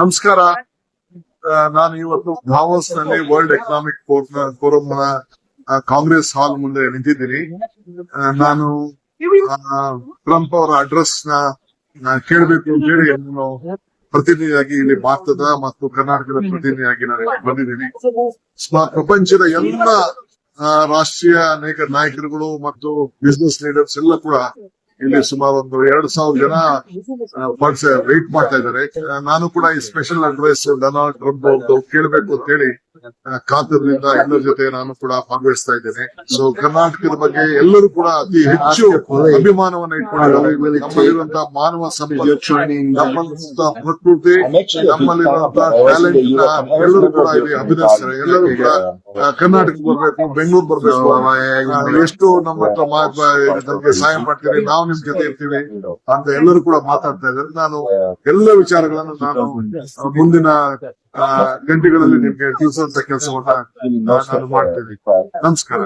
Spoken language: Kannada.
ನಮಸ್ಕಾರ. ನಾನು ಇವತ್ತು ದಾವೋಸ್ ನಲ್ಲಿ ವರ್ಲ್ಡ್ ಎಕನಾಮಿಕ್ ಫೋರಂ ಕಾಂಗ್ರೆಸ್ ಹಾಲ್ ಮುಂದೆ ನಿಂತಿದ್ದೀನಿ. ನಾನು ಟ್ರಂಪ್ ಅವರ ಅಡ್ರೆಸ್ ನ ಕೇಳಬೇಕು ಅಂತ ಹೇಳಿ ನಾನು ಪ್ರತಿನಿಧಿಯಾಗಿ ಇಲ್ಲಿ ಭಾರತದ ಮತ್ತು ಕರ್ನಾಟಕದ ಪ್ರತಿನಿಧಿಯಾಗಿ ನಾನು ಬಂದಿದ್ದೀನಿ. ಪ್ರಪಂಚದ ಎಲ್ಲ ರಾಷ್ಟ್ರೀಯ ಅನೇಕ ನಾಯಕರುಗಳು ಮತ್ತು ಬಿಸಿನೆಸ್ ಲೀಡರ್ಸ್ ಎಲ್ಲ ಕೂಡ ಇಲ್ಲಿ ಸುಮಾರು ಒಂದು 2,000 ಜನ ವೇಟ್ ಮಾಡ್ತಾ ಇದ್ದಾರೆ. ನಾನು ಕೂಡ ಈ ಸ್ಪೆಷಲ್ ಅಡ್ವೈಸ್ ಡೊನಾಲ್ಡ್ ಟ್ರಂಪ್ ಅವ್ರದ್ದು ಕೇಳಬೇಕು ಅಂತ ಹೇಳಿ ಕಾತರದಿಂದ ಎಲ್ಲರ ಜೊತೆ ನಾನು ಕೂಡ ಭಾಗವಹಿಸ್ತಾ ಇದ್ದೇನೆ. ಸೊ ಕರ್ನಾಟಕದ ಬಗ್ಗೆ ಎಲ್ಲರೂ ಕೂಡ ಅತಿ ಹೆಚ್ಚು ಅಭಿಮಾನವನ್ನ ಇಟ್ಕೊಂಡಿದ್ದಾರೆ. ನಮ್ಮಲ್ಲಿರುವಂತಹ ಮಾನವ ಸಂಪತ್ತು, ನಮ್ಮಲ್ಲಿರುವಂತಹ ಪ್ರಕೃತಿ, ನಮ್ಮಲ್ಲಿರುವಂತಹ ಟ್ಯಾಲೆಂಟ್ ಎಲ್ಲರೂ ಕೂಡ ಇಲ್ಲಿ ಅಭಿನಯಿಸ್ತಾರೆ. ಎಲ್ಲರೂ ಕೂಡ ಕರ್ನಾಟಕಕ್ಕೆ ಬರ್ಬೇಕು, ಬೆಂಗಳೂರು ಬರ್ಬೇಕು, ಎಷ್ಟು ನಮ್ಮ ಹತ್ರ ನಮ್ಗೆ ಸಹಾಯ ಮಾಡ್ತೀವಿ, ನಾವು ನಿಮ್ ಜೊತೆ ಇರ್ತೀವಿ ಅಂತ ಎಲ್ಲರೂ ಕೂಡ ಮಾತಾಡ್ತಾ ಇದ್ದಾರೆ. ನಾನು ಎಲ್ಲ ವಿಚಾರಗಳನ್ನು ನಾನು ಮುಂದಿನ ಗಂಟೆಗಳಲ್ಲಿ ನಿಮ್ಗೆ ತಿಳಿಸುವಂತ ಕೆಲಸವನ್ನ ನಾನು ಮಾಡ್ತೇನೆ. ನಮಸ್ಕಾರ.